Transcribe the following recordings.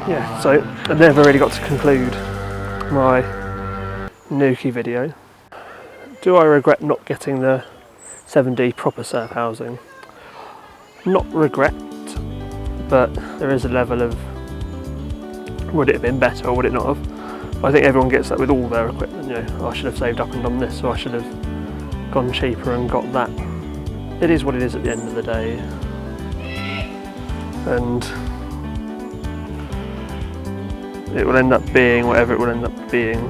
Yeah, so I never really got to conclude my Newquay video. Do I regret not getting the 7D proper surf housing? Not regret, but there is a level of would it have been better or would it not have? I think everyone gets that with all their equipment, you know, I should have saved up and done this, or I should have gone cheaper and got that. It is what it is at the end of the day. And it will end up being whatever it will end up being.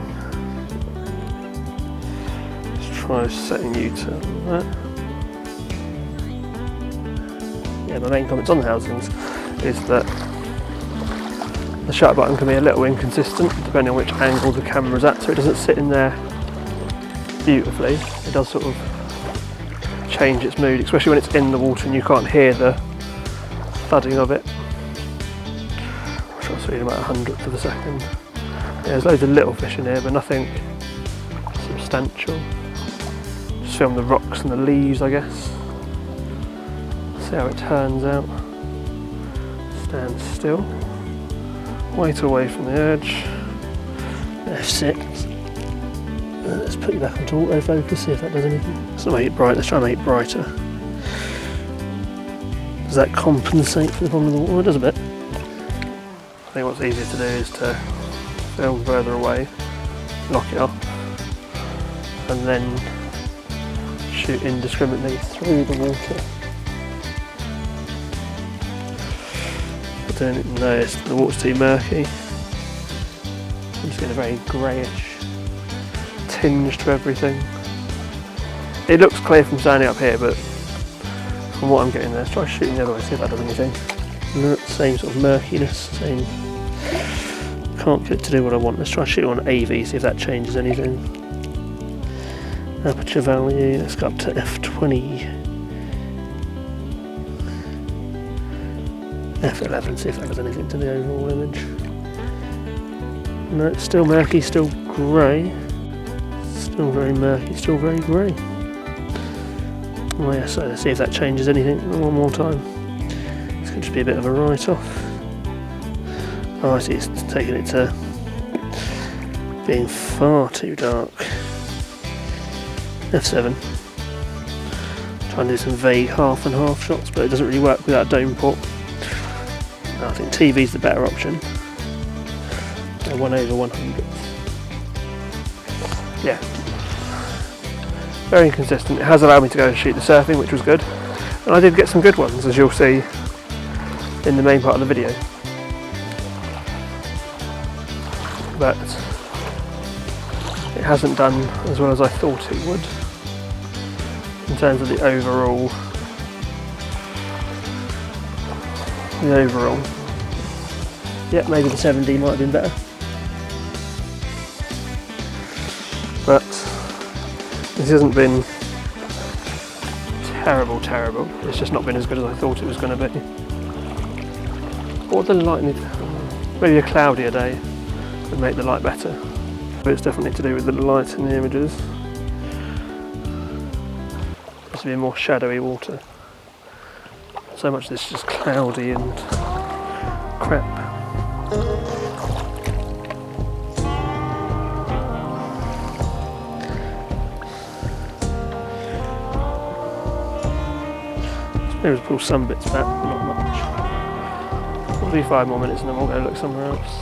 Let's try setting U-turn on that. Yeah, my main comments on the housings is that the shutter button can be a little inconsistent depending on which angle the camera's at, so it doesn't sit in there beautifully. It does sort of change its mood, especially when it's in the water and you can't hear the thudding of it. I was reading about 100th of a second. Yeah, there's loads of little fish in here, but nothing substantial. Just film the rocks and the leaves, I guess. See how it turns out. Stand still. Wait away from the edge. F6. Let's put you back onto autofocus, see if that does anything. Let's not make it bright, let's try and make it brighter. Does that compensate for the problem with the water? It does a bit. I think what's easier to do is to film further away, lock it off, and then shoot indiscriminately through the water. I don't notice the water's too murky. I'm just getting a very greyish tinge to everything. It looks clear from standing up here, but from what I'm getting there, let's try shooting the other way, see if that does anything. Same sort of murkiness, same. Can't get it to do what I want. Let's try shooting on AV, see if that changes anything. Aperture value, let's go up to f20. f11, see if that does anything to the overall image. No, it's still murky, still grey. Still very murky, still very grey. Oh yeah, so let's see if that changes anything one more time. This could just be a bit of a write-off. Oh, I see, it's taking it to being far too dark. F7. Trying to do some vague half and half shots, but it doesn't really work without a dome port. I think TV's the better option. 1/100. Yeah. Very inconsistent. It has allowed me to go and shoot the surfing, which was good. And I did get some good ones, as you'll see in the main part of the video. But it hasn't done as well as I thought it would in terms of the overall. Yeah, maybe the 7D might have been better. But this hasn't been terrible. It's just not been as good as I thought it was going to be. Or the light maybe a cloudier day would make the light better. But it's definitely to do with the light in the images. It's to be more shadowy water. So much of this is just cloudy and crap. Maybe we'll pull some bits back, but not much. We'll do 5 more minutes and then we'll go look somewhere else.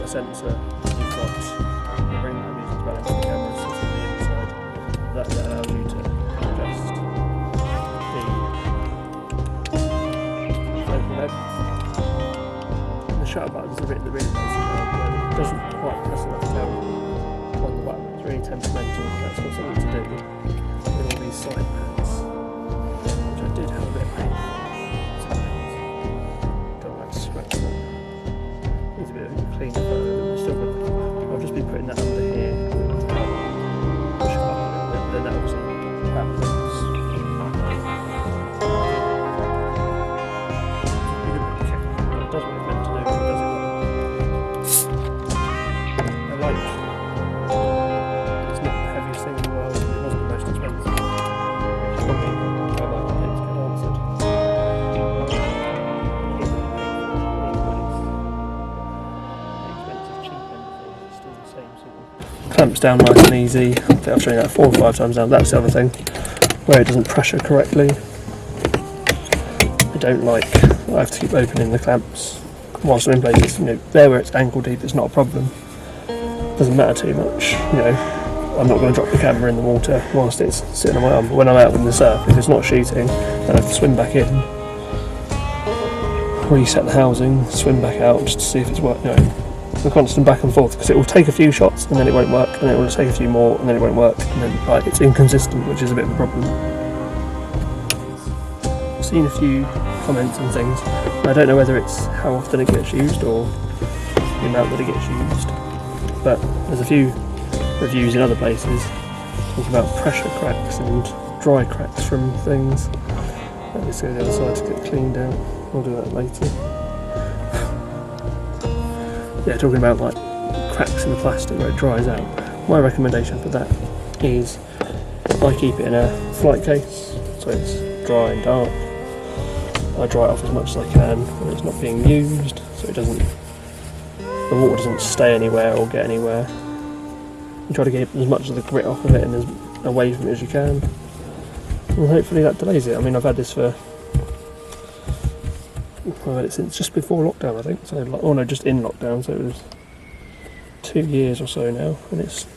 Sensor, you've got the ring that I'm using to balance the camera sits on the inside. That allows you to adjust the focal head. The shutter button's the bit that really doesn't quite press enough down on the button. It's really temperamental. That's got something to do with all these side pads, which I did have a bit of pain on. Don't like to scratch them. Needs a bit of a cleaner photo. I've just been putting that under here. Push it up a little bit, then that obviously happens. It does work. drops down nice and easy. I think I've shown you that 4 or 5 times now. That's the other thing, where it doesn't pressure correctly. I don't like, I have to keep opening the clamps whilst I'm in places, you know, there where it's ankle deep it's not a problem. Doesn't matter too much, you know. I'm not going to drop the camera in the water whilst it's sitting on my arm, but when I'm out in the surf, if it's not shooting, then I have to swim back in, reset the housing, swim back out just to see if it's working, you know. The constant back and forth, because it will take a few shots and then it won't work, and then it will take a few more and then it won't work, and then like, it's inconsistent, which is a bit of a problem. I've seen a few comments and things, and I don't know whether it's how often it gets used or the amount that it gets used, but there's a few reviews in other places talking about pressure cracks and dry cracks from things. Let's go to the other side to get cleaned out. I'll do that later. Yeah, talking about like cracks in the plastic where it dries out. My recommendation for that is I keep it in a flight case so it's dry and dark. I dry it off as much as I can when it's not being used, so it doesn't, the water doesn't stay anywhere or get anywhere. You try to get as much of the grit off of it and as away from it as you can, and hopefully that delays it. I mean, I've had this for, I've had it since just before lockdown, I think. So, oh no, just in lockdown. So it was 2 years or so now, and it's